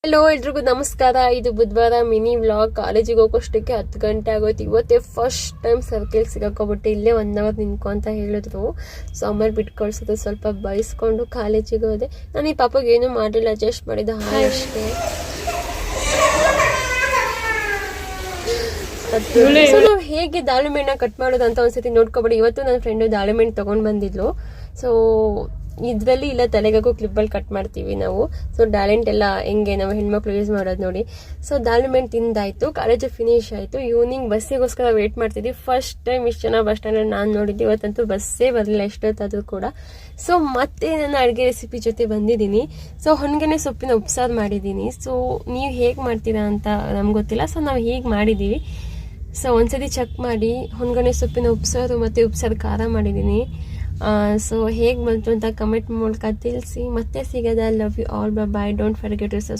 Hello ಎಲ್ರಿಗೂ ನಮಸ್ಕಾರ. ಇದು ಬುಧವಾರ ಮಿನಿ ವ್ಲಾಗ್. ಕಾಲೇಜಿಗೆ ಹೋಗೋಷ್ಟಕ್ಕೆ 10 ಗಂಟೆ ಆಗೋಯ್ತು. ಇವತ್ತೇ ಫಸ್ಟ್ ಟೈಮ್ ಸರ್ಕಲ್ ಸಿಗಾಕೊಬಿಟ್ಟು ಇಲ್ಲೇ 1 ಅವರ್ ನಿಂತ್ಕೊ ಅಂತ ಹೇಳಿದ್ರು. ಸೊ ಅಮ್ಮಲ್ಲಿ ಬಿಟ್ಟು ಕಳ್ಸೋದು ಸ್ವಲ್ಪ ಬಯಸ್ಕೊಂಡು ಕಾಲೇಜಿಗೆ ಹೋದೆ. ನಾನು ಈ ಪಾಪಗೆ ಏನೂ ಮಾಡಿಲ್ಲ, ಅಡ್ಜಸ್ಟ್ ಮಾಡಿದ ಹಾಯ್ ಅಷ್ಟೇ. ಸೊ ನಾವು ಹೇಗೆ ದಾಳಿಮೆಣ್ಣ ಕಟ್ ಮಾಡೋದು ಅಂತ ಒಂದ್ಸತಿ ನೋಡ್ಕೊಬೇಡಿ. ಇವತ್ತು ನನ್ನ ಫ್ರೆಂಡು ದಾಳಿಮೆಣ್ಣು ತೊಗೊಂಡು ಬಂದಿದ್ಲು. ಸೊ ಇದರಲ್ಲಿ ಇಲ್ಲ ತಲೆಗಾಗೂ ಕ್ಲಿಪ್ಪಲ್ಲಿ ಕಟ್ ಮಾಡ್ತೀವಿ ನಾವು. ಸೊ ಡ್ಯಾಲೆಂಟ್ ಎಲ್ಲ ಹೆಂಗೆ ನಾವು ಹೆಣ್ಮಕ್ಳು ಯೂಸ್ ಮಾಡೋದು ನೋಡಿ. ಸೊ ದಾಳಿಮೆಣ್ಣು ತಿಂದಾಯ್ತು, ಕಾಲೇಜು ಫಿನಿಶ್ ಆಯಿತು. ಈವ್ನಿಂಗ್ ಬಸ್ಸಿಗೋಸ್ಕರ ವೇಟ್ ಮಾಡ್ತಿದ್ವಿ. ಫಸ್ಟ್ ಟೈಮ್ ಇಷ್ಟು ಜನ ಬಸ್ ಸ್ಟ್ಯಾಂಡಲ್ಲಿ ನಾನು ನೋಡಿದ್ದೆ. ಇವತ್ತಂತೂ ಬಸ್ಸೇ ಬರಲಿಲ್ಲ ಎಷ್ಟೊತ್ತಾದರೂ ಕೂಡ. ಸೊ ಮತ್ತೆ ನಾನು ಅಡುಗೆ ರೆಸಿಪಿ ಜೊತೆ ಬಂದಿದ್ದೀನಿ. ಸೊ ಹೊಣಗೆನೆ ಸೊಪ್ಪಿನ ಉಪ್ಸಾರು ಮಾಡಿದ್ದೀನಿ. ಸೊ ನೀವು ಹೇಗೆ ಮಾಡ್ತೀರಾ ಅಂತ ನಮ್ಗೆ ಗೊತ್ತಿಲ್ಲ. ಸೊ ನಾವು ಹೀಗೆ ಮಾಡಿದ್ದೀವಿ. ಸೊ ಒಂದ್ಸತಿ ಚೆಕ್ ಮಾಡಿ. ಹೊಣಗೆನೆ ಸೊಪ್ಪಿನ ಉಪ್ಸಾರು ಮತ್ತು ಉಪ್ಸಾರು ಖಾರ ಮಾಡಿದ್ದೀನಿ. ಸೊ ಹೇಗೆ ಬಂತು ಅಂತ ಕಮೆಂಟ್ ಮೂಲಕ ತಿಳಿಸಿ. ಮತ್ತೆ ಸಿಗೋದ. Love you all. Bye. Don't forget to